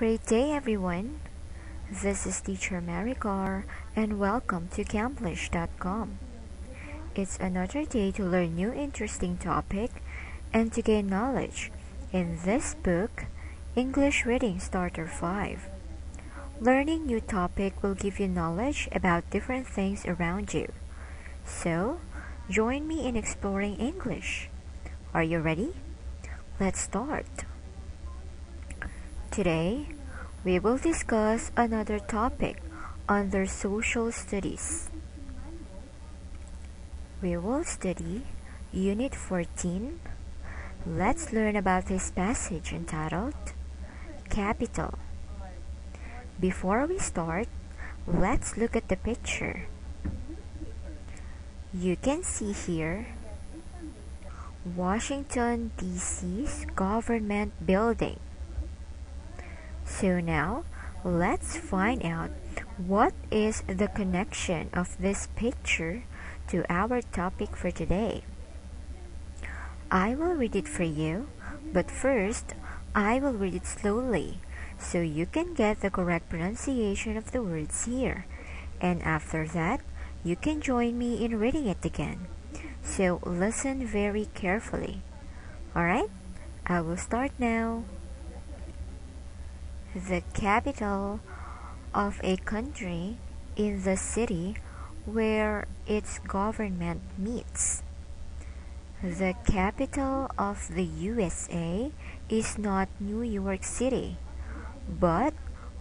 Great day, everyone. This is Teacher Maricar, and welcome to Camplish.com. It's another day to learn new interesting topic and to gain knowledge in this book, English Reading Starter 5. Learning new topic will give you knowledge about different things around you. So, join me in exploring English. Are you ready? Let's start. Today, we will discuss another topic under social studies. We will study Unit 14. Let's learn about this passage entitled Capital. Before we start, let's look at the picture. You can see here Washington, D.C.'s government building. So now, let's find out what is the connection of this picture to our topic for today. I will read it for you, but first, I will read it slowly so you can get the correct pronunciation of the words here. And after that, you can join me in reading it again. So listen very carefully. Alright, I will start now. The capital of a country is the city where its government meets. The capital of the USA is not New York City, but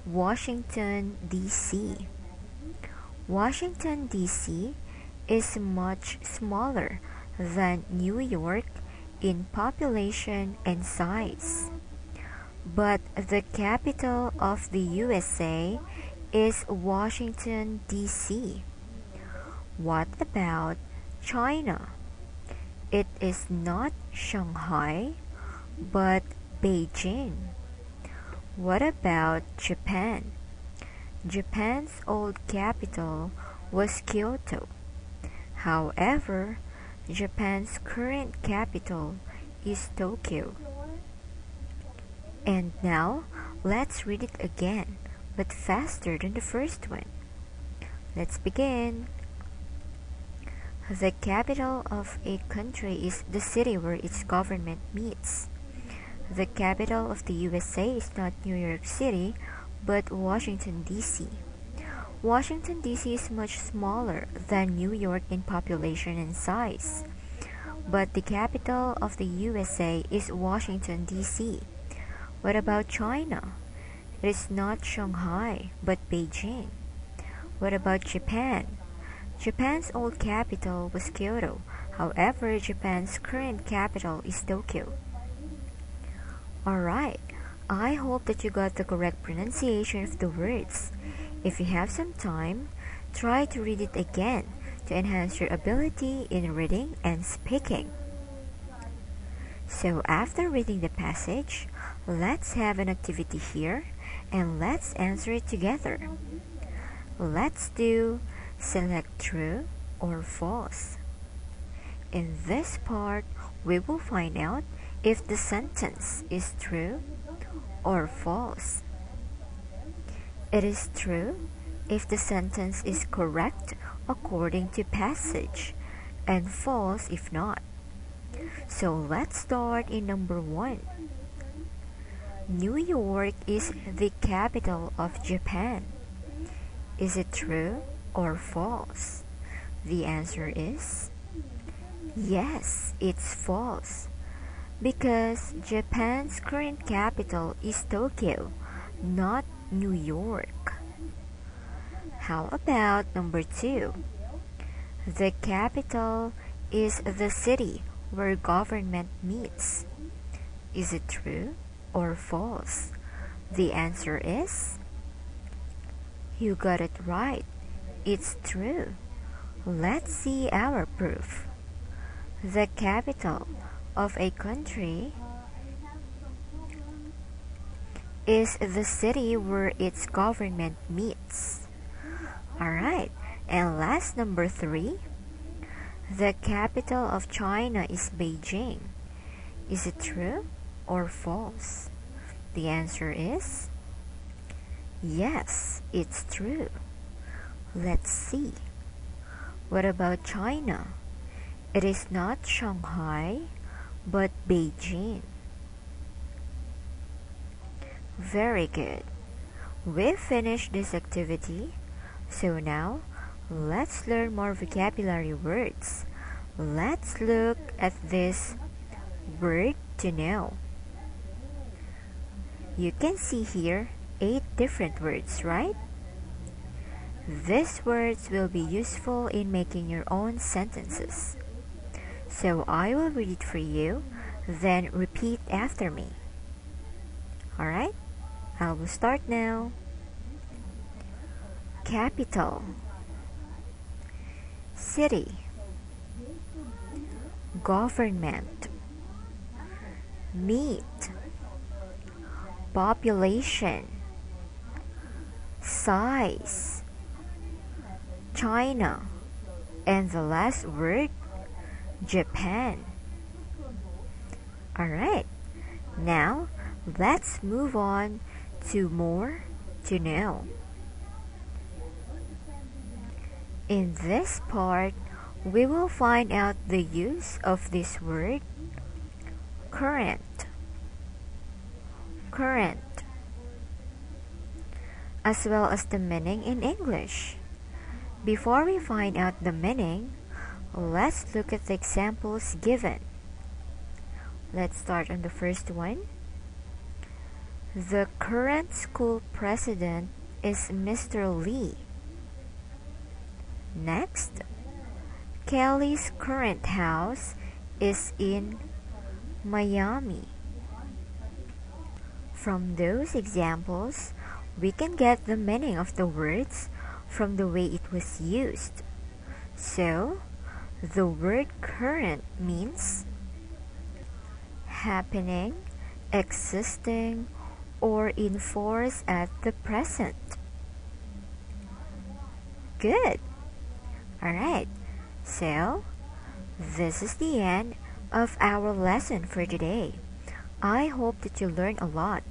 Washington, D.C. Washington, D.C. is much smaller than New York in population and size. But the capital of the USA is Washington, D.C. What about China? It is not Shanghai, but Beijing. What about Japan? Japan's old capital was Kyoto. However, Japan's current capital is Tokyo. And now, let's read it again, but faster than the first one. Let's begin. The capital of a country is the city where its government meets. The capital of the USA is not New York City, but Washington, D.C. Washington, D.C. is much smaller than New York in population and size. But the capital of the USA is Washington, D.C. What about China? It is not Shanghai, but Beijing. What about Japan? Japan's old capital was Kyoto. However, Japan's current capital is Tokyo. Alright, I hope that you got the correct pronunciation of the words. If you have some time, try to read it again to enhance your ability in reading and speaking. So after reading the passage, let's have an activity here and let's answer it together. Let's do select true or false. In this part, we will find out if the sentence is true or false. It is true if the sentence is correct according to passage and false if not. So let's start in number 1. New York is the capital of Japan. Is it true or false? The answer is yes, it's false. Because Japan's current capital is Tokyo, not New York. How about number 2? The capital is the city where government meets. Is it true or false? The answer is you got it right. It's true. Let's see our proof. The capital of a country is the city where its government meets. Alright, and last number 3. The capital of China is Beijing. Is it true or false? The answer is Yes, it's true. Let's see. What about China? It is not Shanghai, but Beijing. Very good. We've finished this activity, so now let's learn more vocabulary words. Let's look at this word to know. You can see here 8 different words, right? These words will be useful in making your own sentences. So I will read it for you, then repeat after me. Alright? I will start now. Capital, city, government, meat, population, size, China, and the last word, Japan. Alright, now let's move on to more to know. In this part, we will find out the use of this word, current, as well as the meaning in English. Before we find out the meaning, let's look at the examples given. Let's start on the first one. The current school president is Mr. Lee. Next, Kelly's current house is in Miami. From those examples, we can get the meaning of the words from the way it was used. So, the word current means happening, existing, or in force at the present. Good! Alright, so this is the end of our lesson for today. I hope that you learned a lot.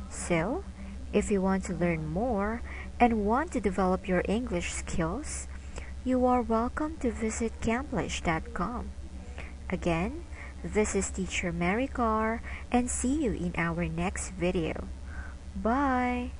So, if you want to learn more and want to develop your English skills, you are welcome to visit Camplish.com. Again, this is Teacher Mary Carr, and see you in our next video. Bye!